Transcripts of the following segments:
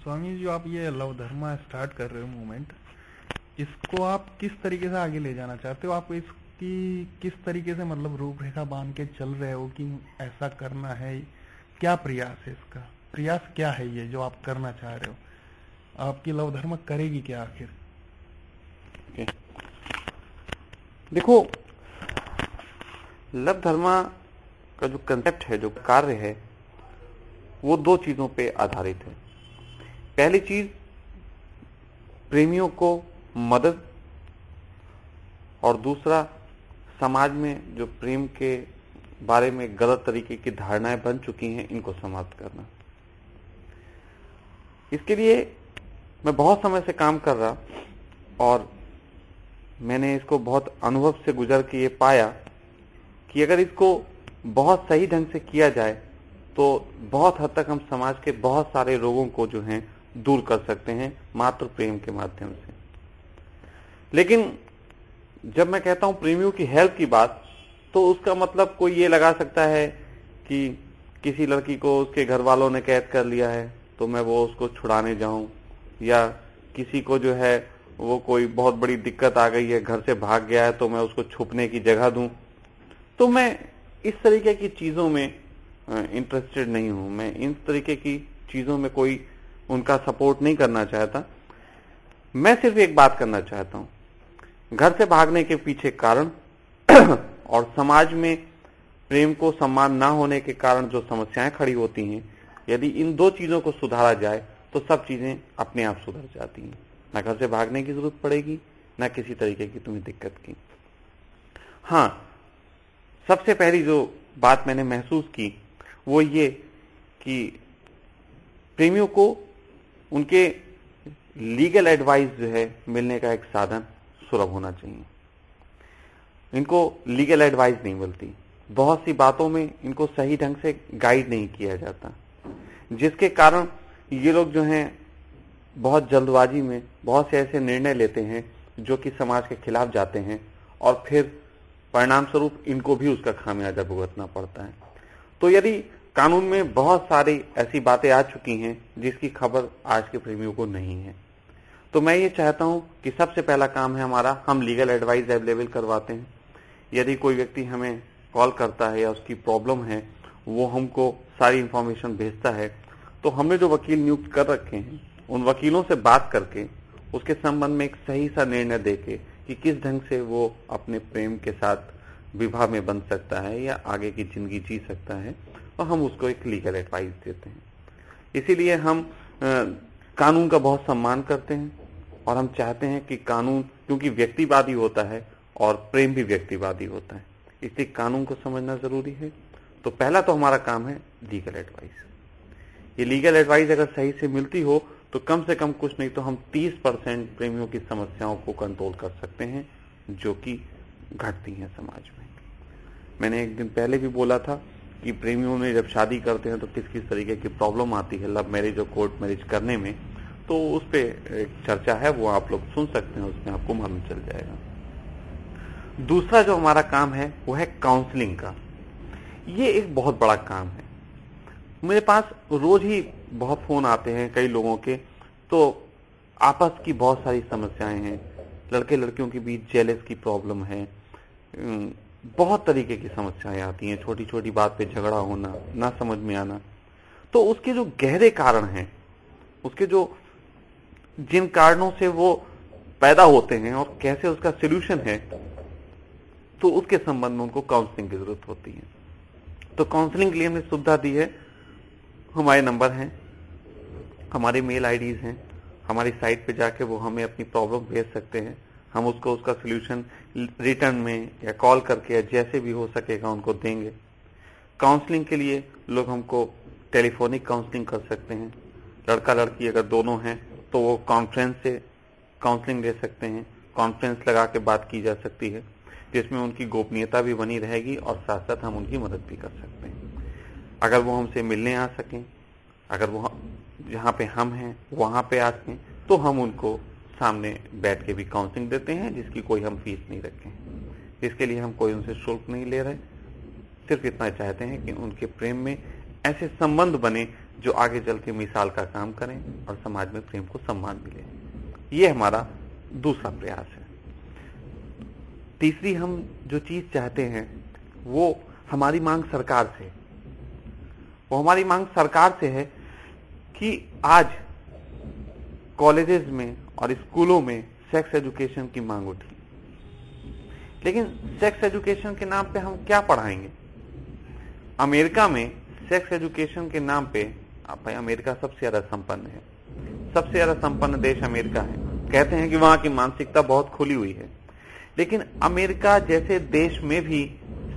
स्वामी जी, आप ये लव धर्मा स्टार्ट कर रहे हो मूवमेंट, इसको आप किस तरीके से आगे ले जाना चाहते हो? आप इसकी किस तरीके से मतलब रूपरेखा बांध के चल रहे हो कि ऐसा करना है? क्या प्रयास है इसका? प्रयास क्या है ये जो आप करना चाह रहे हो? आपकी लव धर्मा करेगी क्या आखिर? देखो, लव धर्मा का जो कंसेप्ट है, जो कार्य है, वो दो चीजों पे आधारित है। पहली चीज, प्रेमियों को मदद, और दूसरा, समाज में जो प्रेम के बारे में गलत तरीके की धारणाएं बन चुकी हैं, इनको समाप्त करना। इसके लिए मैं बहुत समय से काम कर रहा, और मैंने इसको बहुत अनुभव से गुजर के ये पाया कि अगर इसको बहुत सही ढंग से किया जाए तो बहुत हद तक हम समाज के बहुत सारे रोगों को जो हैं दूर कर सकते हैं मात्र प्रेम के माध्यम से। लेकिन जब मैं कहता हूं प्रेमियों की हेल्प की बात, तो उसका मतलब कोई ये लगा सकता है कि किसी लड़की को उसके घर वालों ने कैद कर लिया है तो मैं वो उसको छुड़ाने जाऊं, या किसी को जो है वो कोई बहुत बड़ी दिक्कत आ गई है, घर से भाग गया है, तो मैं उसको छुपने की जगह दूं। तो मैं इस तरीके की चीजों में इंटरेस्टेड नहीं हूं। मैं इन तरीके की चीजों में कोई उनका सपोर्ट नहीं करना चाहता। मैं सिर्फ एक बात करना चाहता हूं, घर से भागने के पीछे कारण और समाज में प्रेम को सम्मान ना होने के कारण जो समस्याएं खड़ी होती हैं, यदि इन दो चीजों को सुधारा जाए तो सब चीजें अपने आप सुधर जाती हैं। ना घर से भागने की जरूरत पड़ेगी, ना किसी तरीके की तुम्हें दिक्कत की। हाँ, सबसे पहली जो बात मैंने महसूस की वो ये कि प्रेमियों को उनके लीगल एडवाइस जो है मिलने का एक साधन सुलभ होना चाहिए। इनको लीगल एडवाइस नहीं मिलती, बहुत सी बातों में इनको सही ढंग से गाइड नहीं किया जाता, जिसके कारण ये लोग जो हैं बहुत जल्दबाजी में बहुत से ऐसे निर्णय लेते हैं जो कि समाज के खिलाफ जाते हैं, और फिर परिणाम स्वरूप इनको भी उसका खामियाजा भुगतना पड़ता है। तो यदि कानून में बहुत सारी ऐसी बातें आ चुकी हैं जिसकी खबर आज के प्रेमियों को नहीं है, तो मैं ये चाहता हूं कि सबसे पहला काम है हमारा, हम लीगल एडवाइस अवेलेबल करवाते हैं। यदि कोई व्यक्ति हमें कॉल करता है या उसकी प्रॉब्लम है, वो हमको सारी इंफॉर्मेशन भेजता है, तो हमने जो वकील नियुक्त कर रखे हैं उन वकीलों से बात करके उसके संबंध में एक सही सा निर्णय देके कि किस ढंग से वो अपने प्रेम के साथ विवाह में बन सकता है या आगे की जिंदगी जी सकता है, और हम उसको एक लीगल एडवाइस देते हैं। इसीलिए हम कानून का बहुत सम्मान करते हैं, और हम चाहते हैं कि कानून, क्योंकि व्यक्तिवादी होता है और प्रेम भी व्यक्तिवादी होता है, इसलिए कानून को समझना जरूरी है। तो पहला तो हमारा काम है लीगल एडवाइस। ये लीगल एडवाइस अगर सही से मिलती हो तो कम से कम कुछ नहीं तो हम 30% प्रेमियों की समस्याओं को कंट्रोल कर सकते हैं जो कि घटती हैं समाज में। मैंने एक दिन पहले भी बोला था कि प्रेमियों में जब शादी करते हैं तो किस किस तरीके की प्रॉब्लम आती है लव मैरिज और कोर्ट मैरिज करने में, तो उस पे एक चर्चा है, वो आप लोग सुन सकते हैं, उसमें आपको मालूम चल जाएगा। दूसरा जो हमारा काम है वो है काउंसलिंग का। ये एक बहुत बड़ा काम है। मेरे पास रोज ही बहुत फोन आते हैं कई लोगों के, तो आपस की बहुत सारी समस्याएं हैं, लड़के लड़कियों के बीच जेलस की प्रॉब्लम है, बहुत तरीके की समस्याएं आती हैं, छोटी छोटी बात पे झगड़ा होना, ना समझ में आना। तो उसके जो गहरे कारण हैं, उसके जो जिन कारणों से वो पैदा होते हैं और कैसे उसका सोल्यूशन है, तो उसके संबंध में उनको काउंसलिंग की जरूरत होती है। तो काउंसलिंग के लिए हमने सुविधा दी है, हमारे नंबर हैं, हमारे मेल आईडीज हैं, हमारी साइट पे जाके वो हमें अपनी प्रॉब्लम भेज सकते हैं, हम उसको उसका सोल्यूशन रिटर्न में या कॉल करके या जैसे भी हो सकेगा उनको देंगे। काउंसलिंग के लिए लोग हमको टेलीफोनिक काउंसलिंग कर सकते हैं, लड़का लड़की अगर दोनों हैं तो वो कॉन्फ्रेंस से काउंसलिंग ले सकते हैं, कॉन्फ्रेंस लगा के बात की जा सकती है जिसमें उनकी गोपनीयता भी बनी रहेगी और साथ साथ हम उनकी मदद भी कर सकते हैं। अगर वो हमसे मिलने आ सकें, अगर वो जहाँ पे हम हैं वहाँ पे आ सकें, तो हम उनको सामने बैठ के भी काउंसलिंग देते हैं जिसकी कोई हम फीस नहीं रखें। इसके लिए हम कोई उनसे शुल्क नहीं ले रहे, सिर्फ इतना चाहते हैं कि उनके प्रेम में ऐसे संबंध बने जो आगे चल के मिसाल का काम करें और समाज में प्रेम को सम्मान मिले। ये हमारा दूसरा प्रयास है। तीसरी हम जो चीज चाहते हैं वो हमारी मांग सरकार से, वो हमारी मांग सरकार से है कि आज कॉलेजेस में और स्कूलों में सेक्स एजुकेशन की मांग उठी, लेकिन सेक्स एजुकेशन के नाम पे हम क्या पढ़ाएंगे? अमेरिका में सेक्स एजुकेशन के नाम पे, भाई अमेरिका सबसे ज्यादा संपन्न है, सबसे ज्यादा संपन्न देश अमेरिका है, कहते हैं कि वहां की मानसिकता बहुत खुली हुई है, लेकिन अमेरिका जैसे देश में भी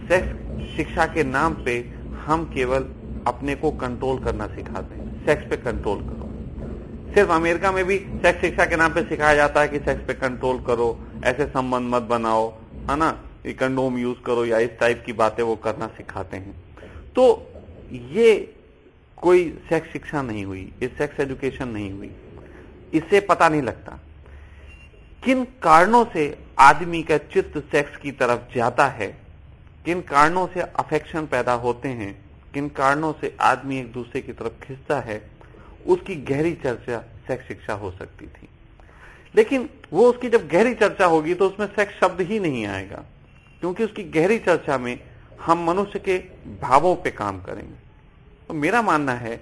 सेक्स शिक्षा के नाम पे हम केवल अपने को कंट्रोल करना सिखाते हैं, सेक्स पे कंट्रोल करो। सिर्फ अमेरिका में भी सेक्स शिक्षा के नाम पे सिखाया जाता है कि सेक्स पे कंट्रोल करो, ऐसे संबंध मत बनाओ, है ना, ये कंडोम यूज करो या इस टाइप की बातें वो करना सिखाते हैं। तो ये कोई सेक्स शिक्षा नहीं हुई, ये सेक्स एजुकेशन नहीं हुई। इससे पता नहीं लगता किन कारणों से आदमी का चित्त सेक्स की तरफ जाता है, किन कारणों से अफेक्शन पैदा होते हैं, किन कारणों से आदमी एक दूसरे की तरफ खिंचता है, उसकी गहरी चर्चा सेक्स शिक्षा हो सकती थी। लेकिन वो उसकी जब गहरी चर्चा होगी तो उसमें सेक्स शब्द ही नहीं आएगा, क्योंकि उसकी गहरी चर्चा में हम मनुष्य के भावों पे काम करेंगे। तो मेरा मानना है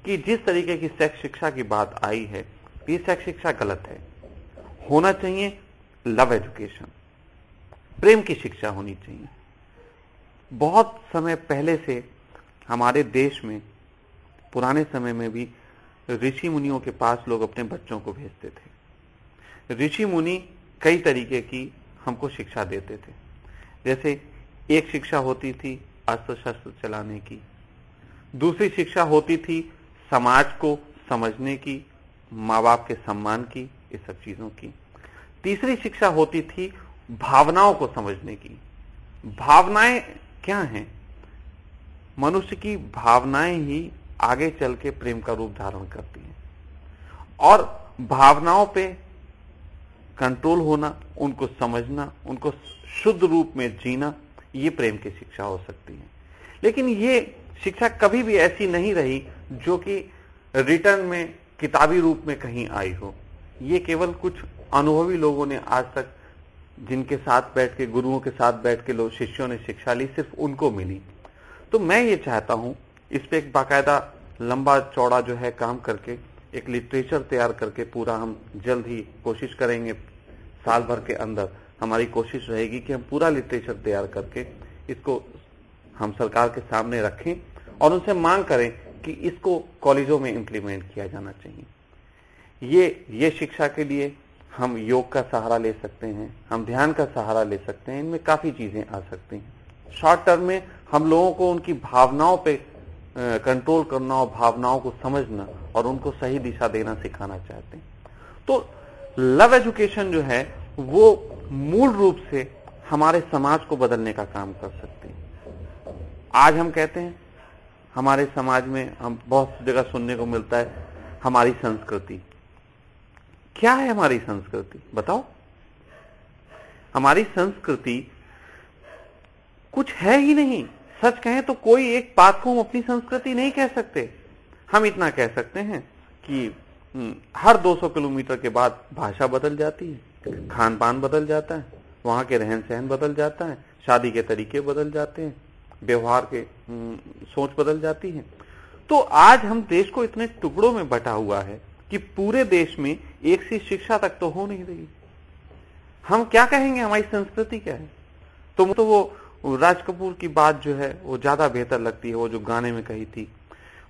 कि जिस तरीके की सेक्स शिक्षा की बात आई है, ये सेक्स शिक्षा गलत है। होना चाहिए लव एजुकेशन, प्रेम की शिक्षा होनी चाहिए। बहुत समय पहले से हमारे देश में, पुराने समय में भी ऋषि मुनियों के पास लोग अपने बच्चों को भेजते थे। ऋषि मुनि कई तरीके की हमको शिक्षा देते थे। जैसे एक शिक्षा होती थी अस्त्र शस्त्र चलाने की, दूसरी शिक्षा होती थी समाज को समझने की, माँ बाप के सम्मान की, ये सब चीजों की। तीसरी शिक्षा होती थी भावनाओं को समझने की। भावनाएं क्या हैं? मनुष्य की भावनाएं ही आगे चल के प्रेम का रूप धारण करती हैं, और भावनाओं पे कंट्रोल होना, उनको समझना, उनको शुद्ध रूप में जीना, ये प्रेम की शिक्षा हो सकती है। लेकिन ये शिक्षा कभी भी ऐसी नहीं रही जो कि रिटर्न में किताबी रूप में कहीं आई हो। ये केवल कुछ अनुभवी लोगों ने आज तक, जिनके साथ बैठ के, गुरुओं के साथ बैठ के लोग, शिष्यों ने शिक्षा ली, सिर्फ उनको मिली। तो मैं ये चाहता हूं इस पे एक बाकायदा लंबा चौड़ा जो है काम करके एक लिटरेचर तैयार करके, पूरा हम जल्द ही कोशिश करेंगे, साल भर के अंदर हमारी कोशिश रहेगी कि हम पूरा लिटरेचर तैयार करके इसको हम सरकार के सामने रखें और उनसे मांग करें कि इसको कॉलेजों में इम्प्लीमेंट किया जाना चाहिए। ये शिक्षा के लिए हम योग का सहारा ले सकते हैं, हम ध्यान का सहारा ले सकते हैं, इनमें काफी चीजें आ सकती हैं। शॉर्ट टर्म में हम लोगों को उनकी भावनाओं पे कंट्रोल करना और भावनाओं को समझना और उनको सही दिशा देना सिखाना चाहते हैं। तो लव एजुकेशन जो है वो मूल रूप से हमारे समाज को बदलने का काम कर सकती है। आज हम कहते हैं हमारे समाज में, हम बहुत जगह सुनने को मिलता है हमारी संस्कृति। क्या है हमारी संस्कृति? बताओ। हमारी संस्कृति कुछ है ही नहीं। सच कहें तो कोई एक बात को हम अपनी संस्कृति नहीं कह सकते। हम इतना कह सकते हैं कि हर 200 किलोमीटर के बाद भाषा बदल जाती है, खान पान बदल जाता है, वहां के रहन सहन बदल जाता है, शादी के तरीके बदल जाते हैं, व्यवहार के सोच बदल जाती है। तो आज हम देश को इतने टुकड़ों में बटा हुआ है कि पूरे देश में एक सी शिक्षा तक तो हो नहीं रही। हम क्या कहेंगे हमारी संस्कृति क्या है? तो वो राज कपूर की बात जो है वो ज्यादा बेहतर लगती है, वो जो गाने में कही थी,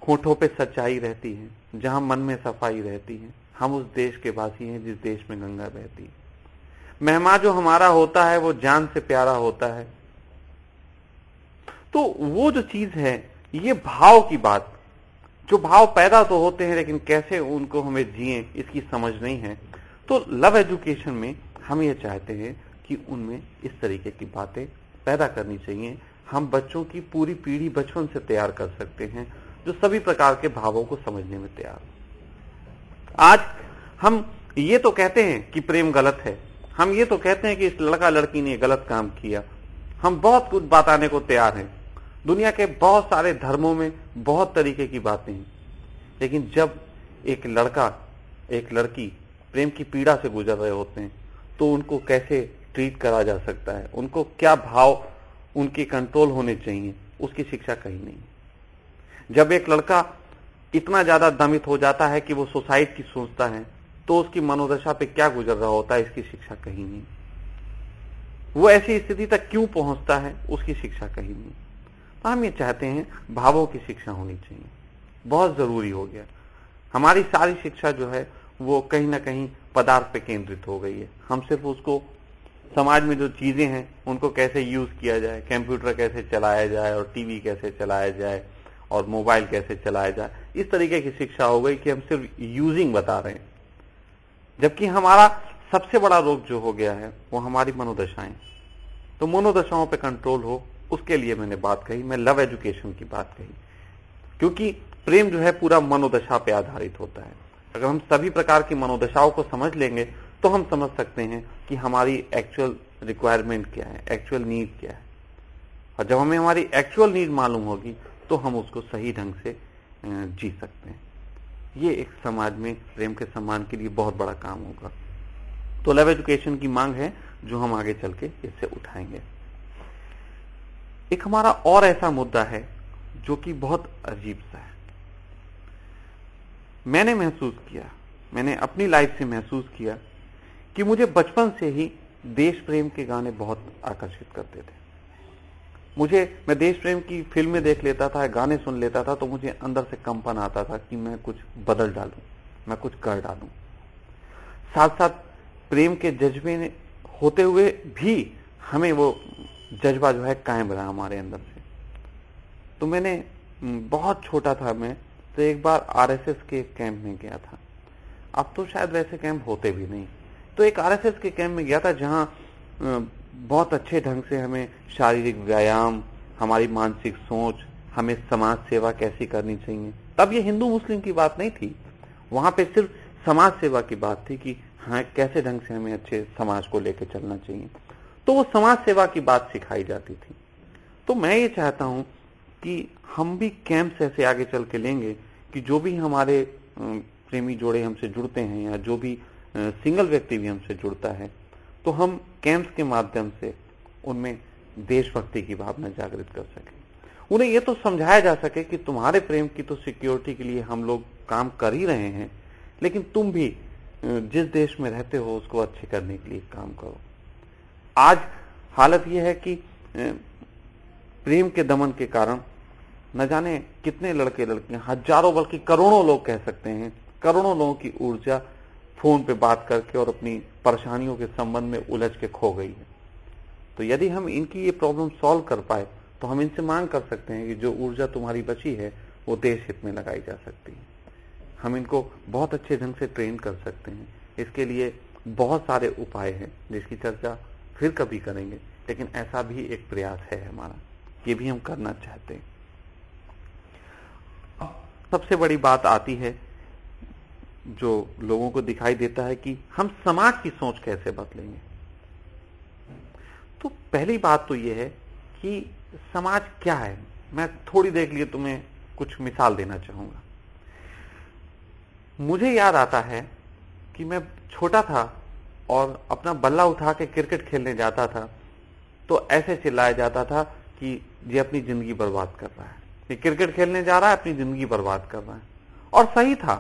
होठों पे सच्चाई रहती है, जहां मन में सफाई रहती है, हम उस देश के वासी हैं जिस देश में गंगा बहती है। मेहमान जो हमारा होता है वो जान से प्यारा होता है। तो वो जो चीज है, ये भाव की बात, जो भाव पैदा तो होते हैं लेकिन कैसे उनको हमें जिए इसकी समझ नहीं है। तो लव एजुकेशन में हम ये चाहते हैं कि उनमें इस तरीके की बातें पैदा करनी चाहिए। हम बच्चों की पूरी पीढ़ी बचपन से तैयार कर सकते हैं जो सभी प्रकार के भावों को समझने में तैयार। आज हम ये तो कहते हैं कि प्रेम गलत है, हम ये तो कहते हैं कि इस लड़का लड़की ने गलत काम किया, हम बहुत कुछ बताने को तैयार हैं। दुनिया के बहुत सारे धर्मों में बहुत तरीके की बातें हैं, लेकिन जब एक लड़का एक लड़की प्रेम की पीड़ा से गुजर रहे होते हैं तो उनको कैसे ट्रीट करा जा सकता है, उनको क्या भाव उनके कंट्रोल होने चाहिए, उसकी शिक्षा कहीं नहीं। जब एक लड़का इतना ज्यादा दमित हो जाता है कि वो सुसाइड की सोचता है तो उसकी मनोदशा पे क्या गुजर रहा होता है, इसकी शिक्षा कहीं नहीं। वो ऐसी स्थिति तक क्यों पहुंचता है, उसकी शिक्षा कहीं नहीं। तो हम ये चाहते हैं भावों की शिक्षा होनी चाहिए, बहुत जरूरी हो गया। हमारी सारी शिक्षा जो है वो कहीं ना कहीं पदार्थ पे केंद्रित हो गई है। हम सिर्फ उसको समाज में जो चीजें हैं उनको कैसे यूज किया जाए, कंप्यूटर कैसे चलाया जाए और टीवी कैसे चलाया जाए और मोबाइल कैसे चलाया जाए, इस तरीके की शिक्षा हो गई कि हम सिर्फ यूजिंग बता रहे हैं। जबकि हमारा सबसे बड़ा रोग जो हो गया है वो हमारी मनोदशाएं। तो मनोदशाओं पे कंट्रोल हो, उसके लिए मैंने बात कही, मैं लव एजुकेशन की बात कही, क्योंकि प्रेम जो है पूरा मनोदशा पे आधारित होता है। अगर हम सभी प्रकार की मनोदशाओं को समझ लेंगे तो हम समझ सकते हैं कि हमारी एक्चुअल रिक्वायरमेंट क्या है, एक्चुअल नीड क्या है। और जब हमें हमारी एक्चुअल नीड मालूम होगी तो हम उसको सही ढंग से जी सकते हैं। ये एक समाज में प्रेम के सम्मान के लिए बहुत बड़ा काम होगा। तो लव एजुकेशन की मांग है जो हम आगे चल के इससे उठाएंगे। एक हमारा और ऐसा मुद्दा है जो कि बहुत अजीब सा है। मैंने महसूस किया, मैंने अपनी लाइफ से महसूस किया कि मुझे बचपन से ही देश प्रेम के गाने बहुत आकर्षित करते थे। मैं देश प्रेम की फिल्में देख लेता था, गाने सुन लेता था तो मुझे अंदर से कंपन आता था कि मैं कुछ बदल डालूं, मैं कुछ कर डालूं। साथ साथ प्रेम के जज्बे होते हुए भी हमें वो जज्बा जो है कायम रहा हमारे अंदर से। तो मैंने बहुत छोटा था मैं, तो एक बार आरएसएस के कैंप में गया था। अब तो शायद वैसे कैंप होते भी नहीं। तो एक आरएसएस के कैंप में गया था जहां बहुत अच्छे ढंग से हमें शारीरिक व्यायाम, हमारी मानसिक सोच, हमें समाज सेवा कैसी करनी चाहिए। तब ये हिंदू मुस्लिम की बात नहीं थी, वहां पे सिर्फ समाज सेवा की बात थी कि हाँ कैसे ढंग से हमें अच्छे समाज को लेकर चलना चाहिए। तो वो समाज सेवा की बात सिखाई जाती थी। तो मैं ये चाहता हूं कि हम भी कैंप ऐसे आगे चल के लेंगे कि जो भी हमारे प्रेमी जोड़े हमसे जुड़ते हैं या जो भी सिंगल व्यक्ति भी हमसे जुड़ता है, तो हम कैंप्स के माध्यम से उनमें देशभक्ति की भावना जागृत कर सकें। उन्हें यह तो समझाया जा सके कि तुम्हारे प्रेम की तो सिक्योरिटी के लिए हम लोग काम कर ही रहे हैं, लेकिन तुम भी जिस देश में रहते हो उसको अच्छे करने के लिए काम करो। आज हालत यह है कि प्रेम के दमन के कारण न जाने कितने लड़के लड़कियां, हजारों बल्कि करोड़ों लोग कह सकते हैं, करोड़ों लोगों की ऊर्जा फोन पे बात करके और अपनी परेशानियों के संबंध में उलझ के खो गई है। तो यदि हम इनकी ये प्रॉब्लम सॉल्व कर पाए तो हम इनसे मांग कर सकते हैं कि जो ऊर्जा तुम्हारी बची है वो देश हित में लगाई जा सकती है। हम इनको बहुत अच्छे ढंग से ट्रेन कर सकते हैं। इसके लिए बहुत सारे उपाय हैं जिसकी चर्चा फिर कभी करेंगे, लेकिन ऐसा भी एक प्रयास है हमारा, ये भी हम करना चाहते हैं। सबसे बड़ी बात आती है जो लोगों को दिखाई देता है कि हम समाज की सोच कैसे बदलेंगे। तो पहली बात तो यह है कि समाज क्या है। मैं थोड़ी देर के लिए तुम्हें कुछ मिसाल देना चाहूंगा। मुझे याद आता है कि मैं छोटा था और अपना बल्ला उठा के क्रिकेट खेलने जाता था तो ऐसे चिल्लाया जाता था कि ये अपनी जिंदगी बर्बाद कर रहा है, ये क्रिकेट खेलने जा रहा है, अपनी जिंदगी बर्बाद कर रहा है। और सही था,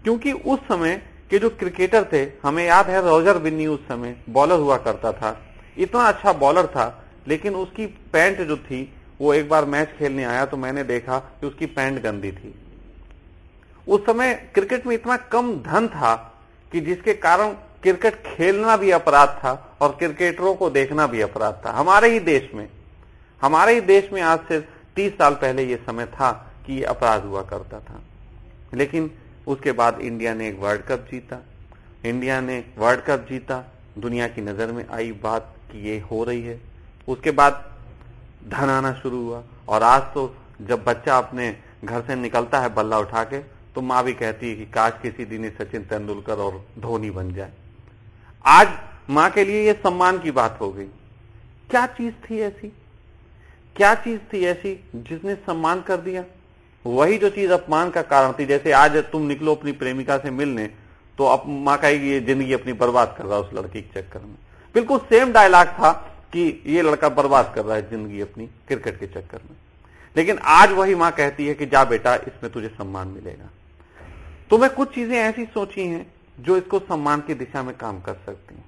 क्योंकि उस समय के जो क्रिकेटर थे, हमें याद है रोजर बिन्नी उस समय बॉलर हुआ करता था, इतना अच्छा बॉलर था, लेकिन उसकी पैंट जो थी, वो एक बार मैच खेलने आया तो मैंने देखा कि उसकी पैंट गंदी थी। उस समय क्रिकेट में इतना कम धन था कि जिसके कारण क्रिकेट खेलना भी अपराध था और क्रिकेटरों को देखना भी अपराध था। हमारे ही देश में आज से 30 साल पहले ये समय था कि ये अपराध हुआ करता था। लेकिन उसके बाद इंडिया ने एक वर्ल्ड कप जीता, दुनिया की नजर में आई बात कि ये हो रही है। उसके बाद धन आना शुरू हुआ और आज तो जब बच्चा अपने घर से निकलता है बल्ला उठा के, तो माँ भी कहती है कि काश किसी दिन सचिन तेंदुलकर और धोनी बन जाए। आज माँ के लिए ये सम्मान की बात हो गई। क्या चीज थी ऐसी जिसने सम्मान कर दिया? वही जो चीज अपमान का कारण थी, जैसे आज तुम निकलो अपनी प्रेमिका से मिलने तो अब मां कहेगी ये जिंदगी अपनी बर्बाद कर रहा है उस लड़की के चक्कर में। बिल्कुल सेम डायलॉग था कि ये लड़का बर्बाद कर रहा है जिंदगी अपनी क्रिकेट के चक्कर में। लेकिन आज वही मां कहती है कि जा बेटा इसमें तुझे सम्मान मिलेगा। तो मैं कुछ चीजें ऐसी सोची हैं जो इसको सम्मान की दिशा में काम कर सकती हैं।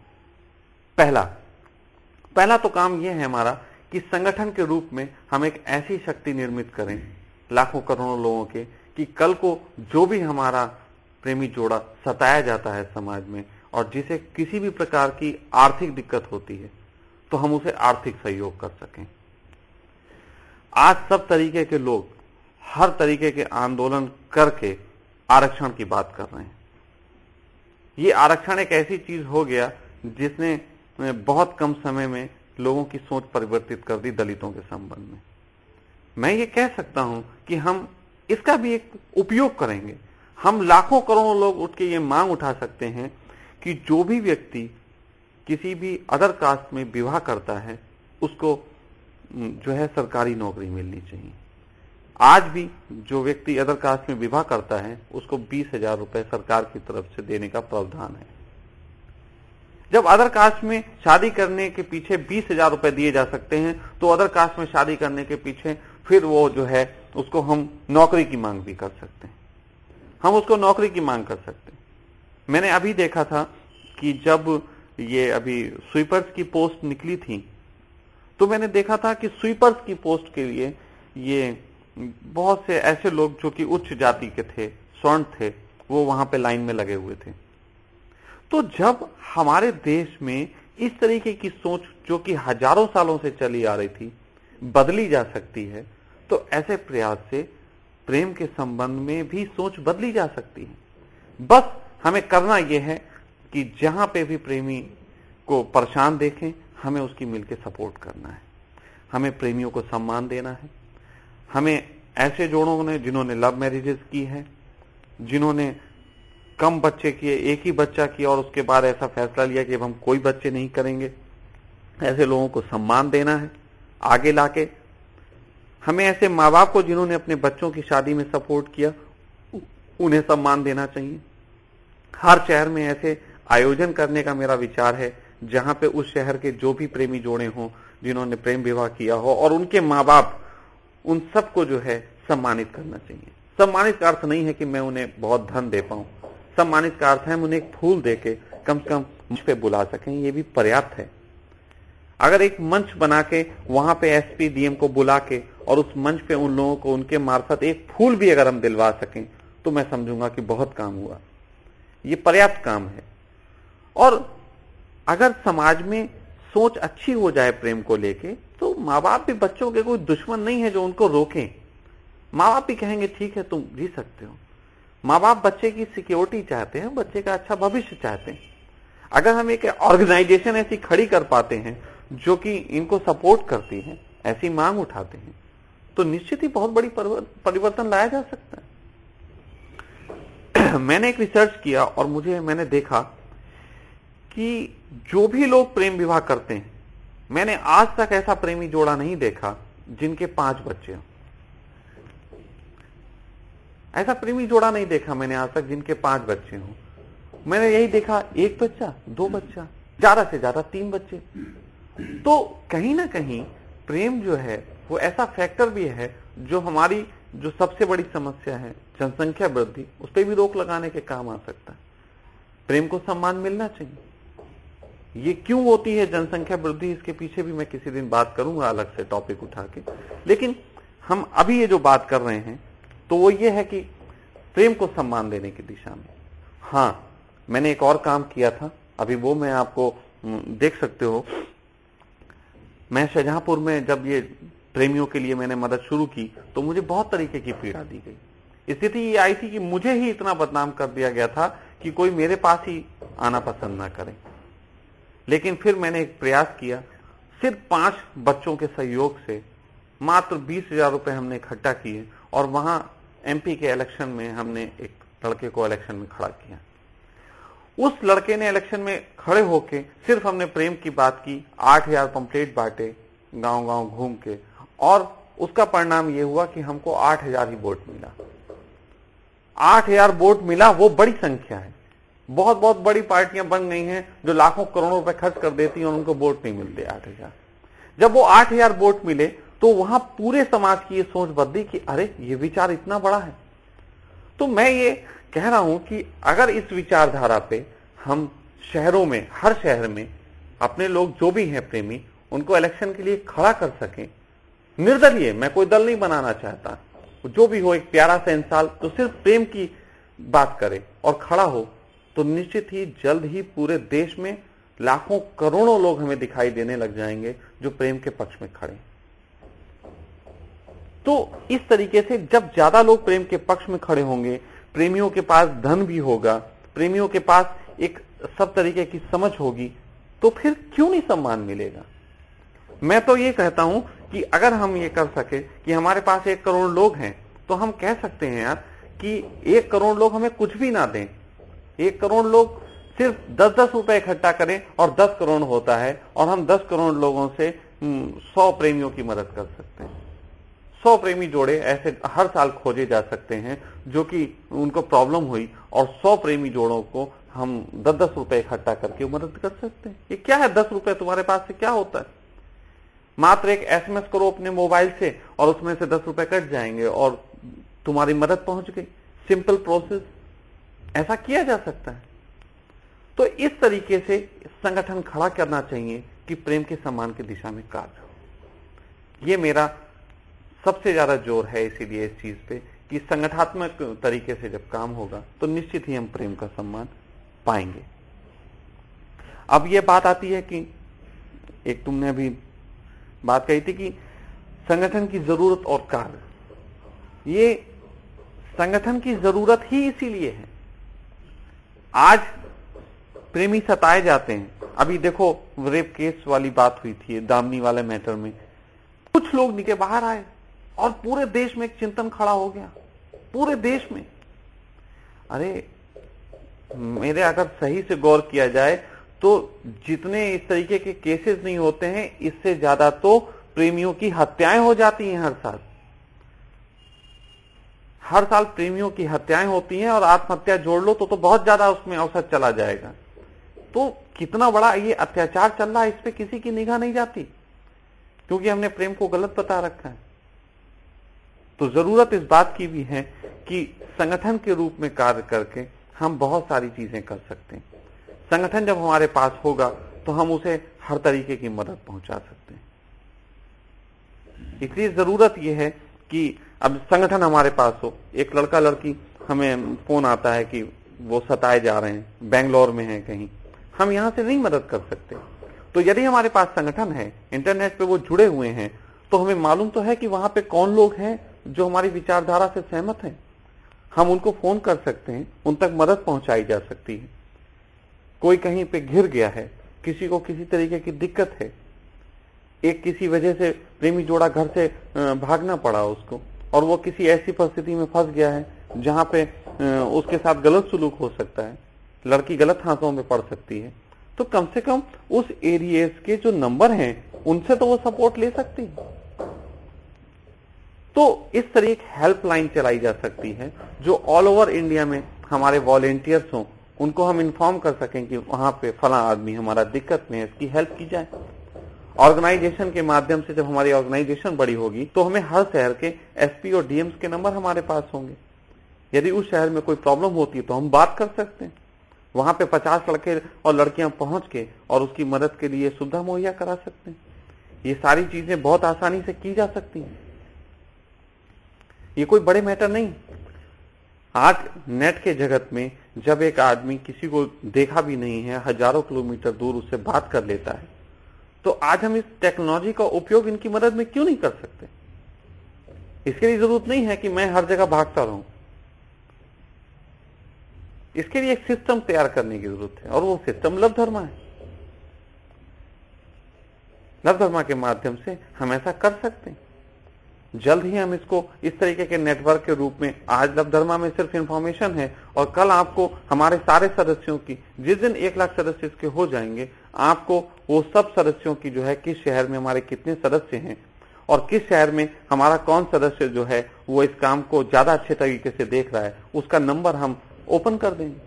पहला तो काम यह है हमारा कि संगठन के रूप में हम एक ऐसी शक्ति निर्मित करें लाखों करोड़ों लोगों के कि कल को जो भी हमारा प्रेमी जोड़ा सताया जाता है समाज में और जिसे किसी भी प्रकार की आर्थिक दिक्कत होती है तो हम उसे आर्थिक सहयोग कर सकें। आज सब तरीके के लोग हर तरीके के आंदोलन करके आरक्षण की बात कर रहे हैं। ये आरक्षण एक ऐसी चीज हो गया जिसने बहुत कम समय में लोगों की सोच परिवर्तित कर दी दलितों के संबंध में। मैं ये कह सकता हूं कि हम इसका भी एक उपयोग करेंगे। हम लाखों करोड़ों लोग उठ के ये मांग उठा सकते हैं कि जो भी व्यक्ति किसी भी अदर कास्ट में विवाह करता है उसको जो है सरकारी नौकरी मिलनी चाहिए। आज भी जो व्यक्ति अदर कास्ट में विवाह करता है उसको 20,000 रुपए सरकार की तरफ से देने का प्रावधान है। जब अदर कास्ट में शादी करने के पीछे 20,000 रुपए दिए जा सकते हैं तो अदर कास्ट में शादी करने के पीछे फिर वो जो है उसको हम नौकरी की मांग भी कर सकते हैं। हम उसको नौकरी की मांग कर सकते हैं। मैंने अभी देखा था कि जब ये अभी स्वीपर्स की पोस्ट निकली थी तो मैंने देखा था कि स्वीपर्स की पोस्ट के लिए ये बहुत से ऐसे लोग जो कि उच्च जाति के थे, स्वर्ण थे, वो वहां पे लाइन में लगे हुए थे। तो जब हमारे देश में इस तरीके की सोच जो कि हजारों सालों से चली आ रही थी बदली जा सकती है तो ऐसे प्रयास से प्रेम के संबंध में भी सोच बदली जा सकती है। बस हमें करना यह है कि जहां पे भी प्रेमी को परेशान देखें हमें उसकी मिलकर सपोर्ट करना है। हमें प्रेमियों को सम्मान देना है। हमें ऐसे जोड़ों ने जिन्होंने लव मैरिजेस की है, जिन्होंने कम बच्चे किए, एक ही बच्चा किया और उसके बाद ऐसा फैसला लिया कि अब हम कोई बच्चे नहीं करेंगे, ऐसे लोगों को सम्मान देना है आगे लाके। हमें ऐसे माँ बाप को जिन्होंने अपने बच्चों की शादी में सपोर्ट किया उन्हें सम्मान देना चाहिए। हर शहर में ऐसे आयोजन करने का मेरा विचार है जहां पे उस शहर के जो भी प्रेमी जोड़े हों जिन्होंने प्रेम विवाह किया हो और उनके माँ बाप, उन सबको जो है सम्मानित करना चाहिए। सम्मानित का अर्थ नहीं है कि मैं उन्हें बहुत धन दे पाऊं, सम्मानित का अर्थ है हम उन्हें एक फूल देके कम से कम मंच पे बुला सकें, ये भी पर्याप्त है। अगर एक मंच बना के वहां पे एसपी डीएम को बुला के और उस मंच पे उन लोगों को उनके मार्फत एक फूल भी अगर हम दिलवा सकें तो मैं समझूंगा कि बहुत काम हुआ, ये पर्याप्त काम है। और अगर समाज में सोच अच्छी हो जाए प्रेम को लेके तो माँ बाप भी बच्चों के कोई दुश्मन नहीं है जो उनको रोकें। माँ बाप भी कहेंगे ठीक है तुम जी सकते हो। माँ बाप बच्चे की सिक्योरिटी चाहते हैं, बच्चे का अच्छा भविष्य चाहते हैं। अगर हम एक ऑर्गेनाइजेशन ऐसी खड़ी कर पाते हैं जो कि इनको सपोर्ट करती है, ऐसी मांग उठाते हैं, तो निश्चित ही बहुत बड़ी परिवर्तन लाया जा सकता है। मैंने एक रिसर्च किया और मैंने देखा कि जो भी लोग प्रेम विवाह करते हैं, मैंने आज तक ऐसा प्रेमी जोड़ा नहीं देखा जिनके 5 बच्चे हों। ऐसा प्रेमी जोड़ा नहीं देखा मैंने आज तक जिनके 5 बच्चे हों। मैंने यही देखा 1 बच्चा, 2 बच्चा, ज्यादा से ज्यादा 3 बच्चे। तो कहीं ना कहीं प्रेम जो है वो ऐसा फैक्टर भी है जो हमारी जो सबसे बड़ी समस्या है जनसंख्या वृद्धि, उस पर भी रोक लगाने के काम आ सकता है। प्रेम को सम्मान मिलना चाहिए। ये क्यों होती है जनसंख्या वृद्धि, इसके पीछे भी मैं किसी दिन बात करूंगा अलग से टॉपिक उठा के। लेकिन हम अभी ये जो बात कर रहे हैं तो वो ये है कि प्रेम को सम्मान देने की दिशा में। हाँ, मैंने एक और काम किया था, अभी वो मैं आपको देख सकते हो। मैं शाहजहांपुर में जब ये प्रेमियों के लिए मैंने मदद शुरू की तो मुझे बहुत तरीके की पीड़ा दी गई। स्थिति ये आई थी कि मुझे ही इतना बदनाम कर दिया गया था कि कोई मेरे पास ही आना पसंद ना करे। लेकिन फिर मैंने एक प्रयास किया, सिर्फ 5 बच्चों के सहयोग से मात्र 20,000 रुपए हमने इकट्ठा किए और वहां एमपी के इलेक्शन में हमने एक लड़के को इलेक्शन में खड़ा किया। उस लड़के ने इलेक्शन में खड़े होके सिर्फ हमने प्रेम की बात की, 8,000 पंपलेट बांटे गांव गांव घूम के, और उसका परिणाम ये हुआ कि हमको 8,000 ही वोट मिला। 8,000 वोट मिला, वो बड़ी संख्या है। बहुत बहुत बड़ी पार्टियां बन गई हैं जो लाखों करोड़ों रुपए खर्च कर देती हैं और उनको वोट नहीं मिलते 8,000। जब वो 8,000 वोट मिले तो वहां पूरे समाज की ये सोच बदली कि अरे ये विचार इतना बड़ा है। तो मैं ये कह रहा हूं कि अगर इस विचारधारा पे हम शहरों में, हर शहर में अपने लोग जो भी हैं प्रेमी, उनको इलेक्शन के लिए खड़ा कर सकें, निर्दलीय, मैं कोई दल नहीं बनाना चाहता, जो भी हो एक प्यारा सा इंसान तो सिर्फ प्रेम की बात करे और खड़ा हो, तो निश्चित ही जल्द ही पूरे देश में लाखों करोड़ों लोग हमें दिखाई देने लग जाएंगे जो प्रेम के पक्ष में खड़े। तो इस तरीके से जब ज्यादा लोग प्रेम के पक्ष में खड़े होंगे, प्रेमियों के पास धन भी होगा, प्रेमियों के पास एक सब तरीके की समझ होगी, तो फिर क्यों नहीं सम्मान मिलेगा। मैं तो ये कहता हूं कि अगर हम ये कर सके कि हमारे पास 1 करोड़ लोग हैं, तो हम कह सकते हैं यार कि 1 करोड़ लोग हमें कुछ भी ना दें, 1 करोड़ लोग सिर्फ 10-10 रुपए इकट्ठा करें और 10 करोड़ होता है, और हम 10 करोड़ लोगों से 100 प्रेमियों की मदद कर सकते हैं। 100 प्रेमी जोड़े ऐसे हर साल खोजे जा सकते हैं जो कि उनको प्रॉब्लम हुई, और 100 प्रेमी जोड़ों को हम 10-10 रुपए इकट्ठा करके मदद कर सकते हैं। ये क्या है, 10 रुपए तुम्हारे पास से क्या होता है। मात्र एक SMS करो अपने मोबाइल से और उसमें से 10 रुपए कट जाएंगे और तुम्हारी मदद पहुंच गई। सिंपल प्रोसेस, ऐसा किया जा सकता है। तो इस तरीके से संगठन खड़ा करना चाहिए कि प्रेम के सम्मान की दिशा में कार्य हो। ये मेरा सबसे ज्यादा जोर है इसीलिए इस चीज पे कि संगठनात्मक तरीके से जब काम होगा तो निश्चित ही हम प्रेम का सम्मान पाएंगे। अब ये बात आती है कि एक तुमने अभी बात कही थी कि संगठन की जरूरत और कार्य। ये संगठन की जरूरत ही इसीलिए है। आज प्रेमी सताए जाते हैं। अभी देखो रेप केस वाली बात हुई थी, दामनी वाले मैटर में कुछ लोग निकल बाहर आए और पूरे देश में एक चिंतन खड़ा हो गया, पूरे देश में। अरे मेरे अगर सही से गौर किया जाए तो जितने इस तरीके के केसेस नहीं होते हैं, इससे ज्यादा तो प्रेमियों की हत्याएं हो जाती हैं हर साल। हर साल प्रेमियों की हत्याएं होती हैं और आत्महत्या जोड़ लो तो बहुत ज्यादा उसमें औसत चला जाएगा। तो कितना बड़ा ये अत्याचार चल रहा है, इस पे किसी की निगाह नहीं जाती क्योंकि हमने प्रेम को गलत बता रखा है। तो जरूरत इस बात की भी है कि संगठन के रूप में कार्य करके हम बहुत सारी चीजें कर सकते हैं। संगठन जब हमारे पास होगा तो हम उसे हर तरीके की मदद पहुंचा सकते हैं। इसलिए जरूरत यह है कि अब संगठन हमारे पास हो। एक लड़का लड़की, हमें फोन आता है कि वो सताए जा रहे हैं, बेंगलोर में है कहीं, हम यहां से नहीं मदद कर सकते। तो यदि हमारे पास संगठन है, इंटरनेट पे वो जुड़े हुए हैं, तो हमें मालूम तो है कि वहां पे कौन लोग हैं जो हमारी विचारधारा से सहमत हैं। हम उनको फोन कर सकते हैं, उन तक मदद पहुंचाई जा सकती है। कोई कहीं पे घिर गया है, किसी को किसी तरीके की दिक्कत है, एक किसी वजह से प्रेमी जोड़ा घर से भागना पड़ा उसको, और वो किसी ऐसी परिस्थिति में फंस गया है जहां पे उसके साथ गलत सुलूक हो सकता है, लड़की गलत हाथों में पड़ सकती है, तो कम से कम उस एरियाज के जो नंबर हैं उनसे तो वो सपोर्ट ले सकती है। तो इस तरह एक हेल्पलाइन चलाई जा सकती है जो ऑल ओवर इंडिया में हमारे वॉलेंटियर्स हों, उनको हम इन्फॉर्म कर सकें कि वहां पे फला आदमी हमारा दिक्कत में है, इसकी हेल्प की जाए। ऑर्गेनाइजेशन के माध्यम से जब हमारी ऑर्गेनाइजेशन बड़ी होगी तो हमें हर शहर के एसपी और डीएम्स के नंबर हमारे पास होंगे। यदि उस शहर में कोई प्रॉब्लम होती है तो हम बात कर सकते हैं, वहां पे 50 लड़के और लड़कियां पहुंच के और उसकी मदद के लिए सुविधा मुहैया करा सकते हैं। ये सारी चीजें बहुत आसानी से की जा सकती हैं, ये कोई बड़े मैटर नहीं। आज नेट के जगत में जब एक आदमी किसी को देखा भी नहीं है, हजारों किलोमीटर दूर उससे बात कर लेता है, तो आज हम इस टेक्नोलॉजी का उपयोग इनकी मदद में क्यों नहीं कर सकते। इसके लिए जरूरत नहीं है कि मैं हर जगह भागता रहूं, इसके लिए एक सिस्टम तैयार करने की जरूरत है, और वो सिस्टम लव धर्मा है। लव धर्मा के माध्यम से हम ऐसा कर सकते हैं। जल्द ही हम इसको इस तरीके के नेटवर्क के रूप में, आज लव धर्मा में सिर्फ इंफॉर्मेशन है, और कल आपको हमारे सारे सदस्यों की, जिस दिन 1 लाख सदस्य इसके हो जाएंगे, आपको वो सब सदस्यों की जो है किस शहर में हमारे कितने सदस्य हैं और किस शहर में हमारा कौन सदस्य जो है वो इस काम को ज्यादा अच्छे तरीके से देख रहा है, उसका नंबर हम ओपन कर देंगे।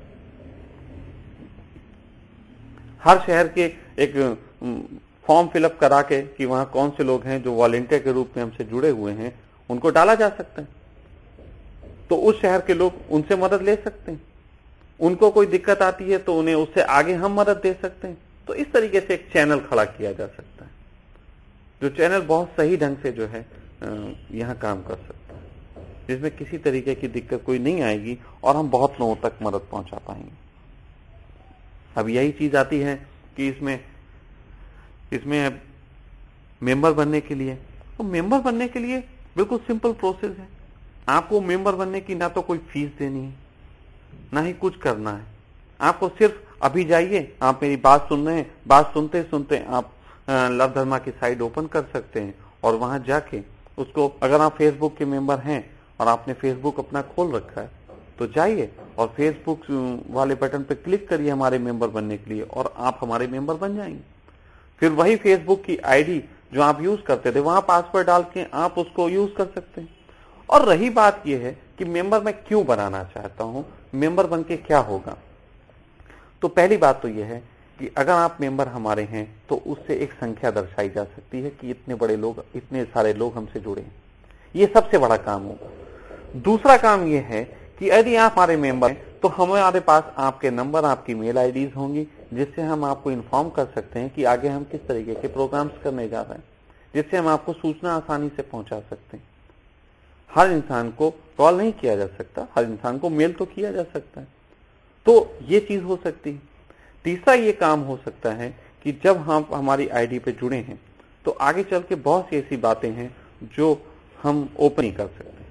हर शहर के एक फॉर्म फिलअप करा के कि वहां कौन से लोग हैं जो वॉलंटियर के रूप में हमसे जुड़े हुए हैं, उनको डाला जा सकता है। तो उस शहर के लोग उनसे मदद ले सकते हैं, उनको कोई दिक्कत आती है तो उन्हें उससे आगे हम मदद दे सकते हैं। तो इस तरीके से एक चैनल खड़ा किया जा सकता है, जो चैनल बहुत सही ढंग से जो है यहाँ काम कर सकता है, जिसमें किसी तरीके की दिक्कत कोई नहीं आएगी और हम बहुत लोगों तक मदद पहुंचा पाएंगे। अब यही चीज आती है कि इसमें मेंबर बनने के लिए, तो मेंबर बनने के लिए बिल्कुल सिंपल प्रोसेस है। आपको मेंबर बनने की ना तो कोई फीस देनी है, ना ही कुछ करना है। आपको सिर्फ अभी जाइए, आप मेरी बात सुन रहे हैं, बात सुनते सुनते आप लव धर्मा की साइट ओपन कर सकते हैं और वहां जाके उसको, अगर आप फेसबुक के मेंबर हैं और आपने फेसबुक अपना खोल रखा है तो जाइए और फेसबुक वाले बटन पे क्लिक करिए हमारे मेंबर बनने के लिए और आप हमारे मेंबर बन जाएंगे। फिर वही फेसबुक की आईडी जो आप यूज करते थे वहां पासवर्ड डाल के आप उसको यूज कर सकते हैं। और रही बात यह है कि मेंबर मैं क्यों बनाना चाहता हूं, मेंबर बन के क्या होगा, तो पहली बात तो यह है कि अगर आप मेंबर हमारे हैं तो उससे एक संख्या दर्शाई जा सकती है कि इतने बड़े लोग, इतने सारे लोग हमसे जुड़े हैं। ये सबसे बड़ा काम होगा। दूसरा काम यह है कि यदि आप हमारे मेंबर हैं तो हमारे पास आपके नंबर, आपकी मेल आईडीज होंगी, जिससे हम आपको इन्फॉर्म कर सकते हैं कि आगे हम किस तरीके के प्रोग्राम्स करने जा रहे हैं, जिससे हम आपको सूचना आसानी से पहुंचा सकते हैं। हर इंसान को कॉल नहीं किया जा सकता, हर इंसान को मेल तो किया जा सकता है, तो ये चीज हो सकती है। तीसरा ये काम हो सकता है कि जब हम हमारी आईडी पे जुड़े हैं तो आगे चल के बहुत सी ऐसी बातें हैं जो हम ओपन ही कर सकते हैं।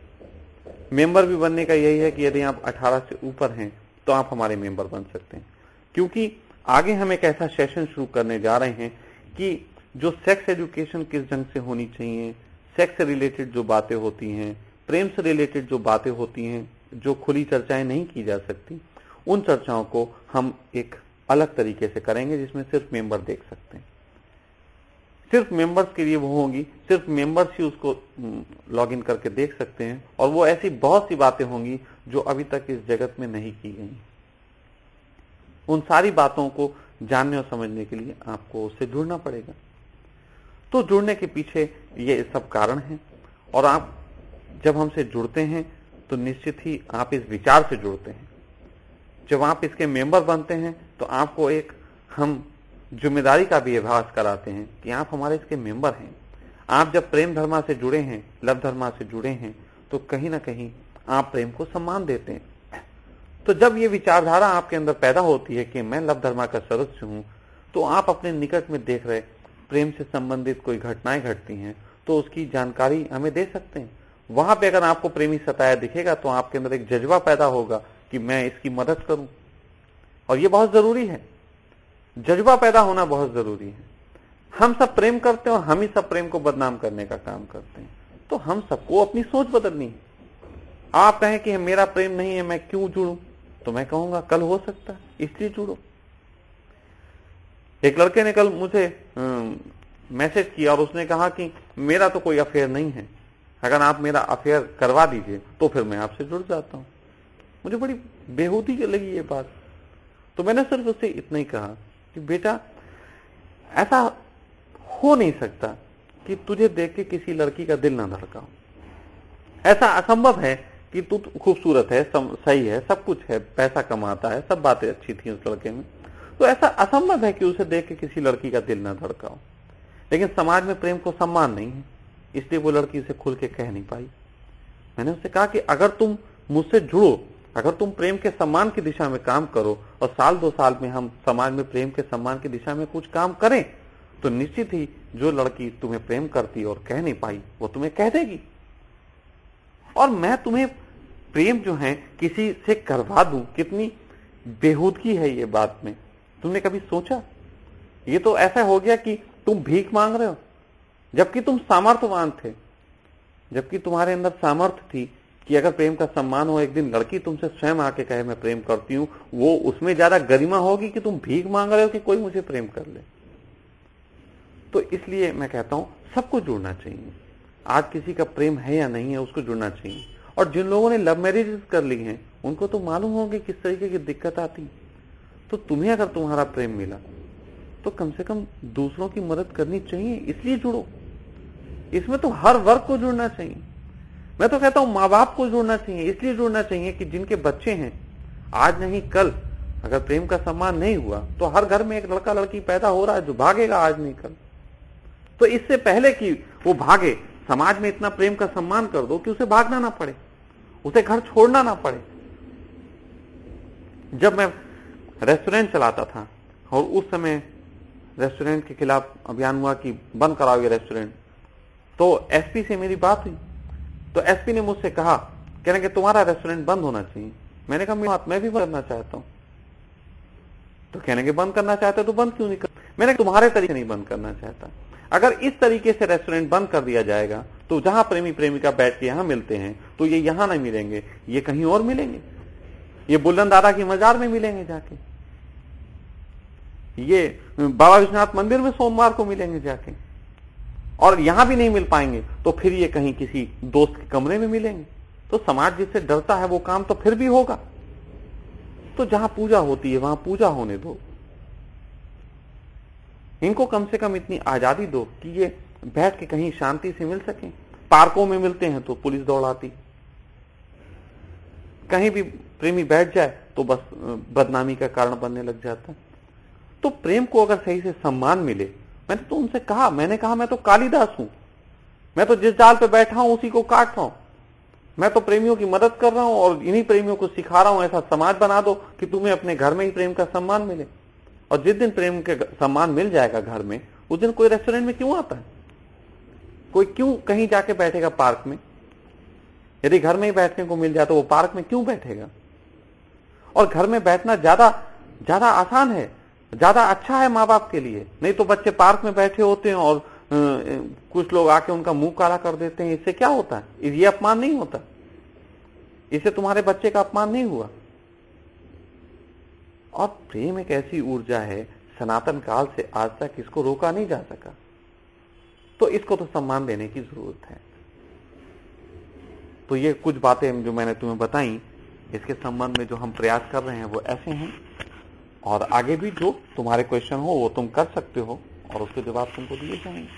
मेंबर भी बनने का यही है कि यदि आप 18 से ऊपर हैं तो आप हमारे मेंबर बन सकते हैं, क्योंकि आगे हम एक ऐसा सेशन शुरू करने जा रहे हैं कि जो सेक्स एजुकेशन किस ढंग से होनी चाहिए, सेक्स से रिलेटेड जो बातें होती हैं, प्रेम से रिलेटेड जो बातें होती हैं, जो खुली चर्चाएं नहीं की जा सकती, उन चर्चाओं को हम एक अलग तरीके से करेंगे जिसमें सिर्फ मेंबर देख सकते हैं। सिर्फ मेंबर्स के लिए वो होंगी, सिर्फ मेंबर्स ही उसको लॉगिन करके देख सकते हैं, और वो ऐसी बहुत सी बातें होंगी जो अभी तक इस जगत में नहीं की गई। उन सारी बातों को जानने और समझने के लिए आपको उससे जुड़ना पड़ेगा। तो जुड़ने के पीछे ये सब कारण है, और आप जब हमसे जुड़ते हैं तो निश्चित ही आप इस विचार से जुड़ते हैं। जब आप इसके मेंबर बनते हैं तो आपको एक हम जिम्मेदारी का भी आभास कराते हैं कि आप हमारे इसके मेंबर हैं। आप जब प्रेम धर्मा से जुड़े हैं, लव धर्मा से जुड़े हैं, तो कहीं ना कहीं आप प्रेम को सम्मान देते हैं। तो जब ये विचारधारा आपके अंदर पैदा होती है कि मैं लव धर्मा का सदस्य हूं, तो आप अपने निकट में देख रहे प्रेम से संबंधित कोई घटनाएं घटती हैं तो उसकी जानकारी हमें दे सकते हैं। वहां पे अगर आपको प्रेमी सताया दिखेगा तो आपके अंदर एक जज्बा पैदा होगा कि मैं इसकी मदद करूं, और ये बहुत जरूरी है। जज्बा पैदा होना बहुत जरूरी है। हम सब प्रेम करते हैं और हम ही सब प्रेम को बदनाम करने का काम करते हैं, तो हम सबको अपनी सोच बदलनी है। आप कहें कि मेरा प्रेम नहीं है, मैं क्यों जुड़ूं, तो मैं कहूंगा कल हो सकता है, इसलिए जुड़ो। एक लड़के ने कल मुझे मैसेज किया और उसने कहा कि मेरा तो कोई अफेयर नहीं है, अगर आप मेरा अफेयर करवा दीजिए तो फिर मैं आपसे जुड़ जाता हूं। मुझे बड़ी बेहूदी लगी ये बात, तो मैंने सिर्फ उससे इतना ही कहा कि बेटा, ऐसा हो नहीं सकता कि तुझे देख के किसी लड़की का दिल ना धड़का। ऐसा असंभव है कि तू खूबसूरत है, सही है, सब कुछ है, पैसा कमाता है, सब बातें अच्छी थी उस लड़के में, तो ऐसा असंभव है कि उसे देख के किसी लड़की का दिल ना धड़काओ। लेकिन समाज में प्रेम को सम्मान नहीं है, इसलिए वो लड़की उसे खुल के कह नहीं पाई। मैंने उससे कहा कि अगर तुम मुझसे जुड़ो, अगर तुम प्रेम के सम्मान की दिशा में काम करो और साल 2 साल में हम समाज में प्रेम के सम्मान की दिशा में कुछ काम करें, तो निश्चित ही जो लड़की तुम्हें प्रेम करती और कह नहीं पाई वो तुम्हें कह देगी, और मैं तुम्हें प्रेम जो है किसी से करवा दूं। कितनी बेहूदगी है ये बात में, तुमने कभी सोचा? ये तो ऐसा हो गया कि तुम भीख मांग रहे हो, जबकि तुम सामर्थ्यवान थे, जबकि तुम्हारे अंदर सामर्थ्य थी कि अगर प्रेम का सम्मान हो, एक दिन लड़की तुमसे स्वयं आके कहे मैं प्रेम करती हूं, वो उसमें ज्यादा गरिमा होगी कि तुम भीख मांग रहे हो कि कोई मुझे प्रेम कर ले। तो इसलिए मैं कहता हूं सबको जुड़ना चाहिए, आज किसी का प्रेम है या नहीं है उसको जुड़ना चाहिए। और जिन लोगों ने लव मैरिज कर ली हैं उनको तो मालूम होगी किस तरीके की दिक्कत आती। तो तुम्हें अगर तुम्हारा प्रेम मिला तो कम से कम दूसरों की मदद करनी चाहिए, इसलिए जुड़ो। इसमें तो हर वर्ग को जुड़ना चाहिए। मैं तो कहता हूं माँ बाप को जुड़ना चाहिए, इसलिए जुड़ना चाहिए कि जिनके बच्चे हैं आज नहीं कल अगर प्रेम का सम्मान नहीं हुआ तो हर घर में एक लड़का लड़की पैदा हो रहा है जो भागेगा आज नहीं कल। तो इससे पहले कि वो भागे, समाज में इतना प्रेम का सम्मान कर दो कि उसे भागना ना पड़े, उसे घर छोड़ना ना पड़े। जब मैं रेस्टोरेंट चलाता था और उस समय रेस्टोरेंट के खिलाफ अभियान हुआ कि बंद कराओ ये रेस्टोरेंट, तो एसपी से मेरी बात हुई। तो एसपी ने मुझसे कहा, कहने कि तुम्हारा रेस्टोरेंट बंद होना चाहिए। मैंने कहा बात मैं भी बंद करना चाहता हूं। तो कहने के बंद करना चाहते तो बंद क्यों नहीं कर। मैंने तुम्हारे तरीके नहीं बंद करना चाहता। अगर इस तरीके से रेस्टोरेंट बंद कर दिया जाएगा तो जहां प्रेमी प्रेमिका बैठ के यहां मिलते हैं तो ये यहां नहीं मिलेंगे, ये कहीं और मिलेंगे, ये बुल्लन दादा की मजार में मिलेंगे जाके, ये बाबा विश्वनाथ मंदिर में सोमवार को मिलेंगे जाके, और यहां भी नहीं मिल पाएंगे तो फिर ये कहीं किसी दोस्त के कमरे में मिलेंगे। तो समाज जिससे डरता है वो काम तो फिर भी होगा। तो जहां पूजा होती है वहां पूजा होने दो। इनको कम से कम इतनी आजादी दो कि ये बैठ के कहीं शांति से मिल सके। पार्कों में मिलते हैं तो पुलिस दौड़ाती, कहीं भी प्रेमी बैठ जाए तो बस बदनामी का कारण बनने लग जाता है। तो प्रेम को अगर सही से सम्मान मिले, मैंने तो उनसे कहा, मैंने कहा मैं तो कालिदास हूं, मैं तो जिस जाल पे बैठा हूं उसी को काट रहा हूं, मैं तो प्रेमियों की मदद कर रहा हूं और इन्हीं प्रेमियों को सिखा रहा हूं ऐसा समाज बना दो कि तुम्हें अपने घर में ही प्रेम का सम्मान मिले। और जिस दिन प्रेम के सम्मान मिल जाएगा घर में, उस दिन कोई रेस्टोरेंट में क्यों आता है, कोई क्यों कहीं जाके बैठेगा पार्क में। यदि घर में ही बैठने को मिल जाए तो वो पार्क में क्यों बैठेगा। और घर में बैठना ज्यादा आसान है, ज्यादा अच्छा है माँ बाप के लिए। नहीं तो बच्चे पार्क में बैठे होते हैं और कुछ लोग आके उनका मुंह काला कर देते हैं। इससे क्या होता है, ये अपमान नहीं होता, इससे तुम्हारे बच्चे का अपमान नहीं हुआ। और प्रेम एक ऐसी ऊर्जा है सनातन काल से आज तक इसको रोका नहीं जा सका, तो इसको तो सम्मान देने की जरूरत है। तो ये कुछ बातें जो मैंने तुम्हें बताई, इसके संबंध में जो हम प्रयास कर रहे हैं वो ऐसे हैं। और आगे भी जो तुम्हारे क्वेश्चन हो वो तुम कर सकते हो और उसके जवाब तुमको दिए जाएंगे।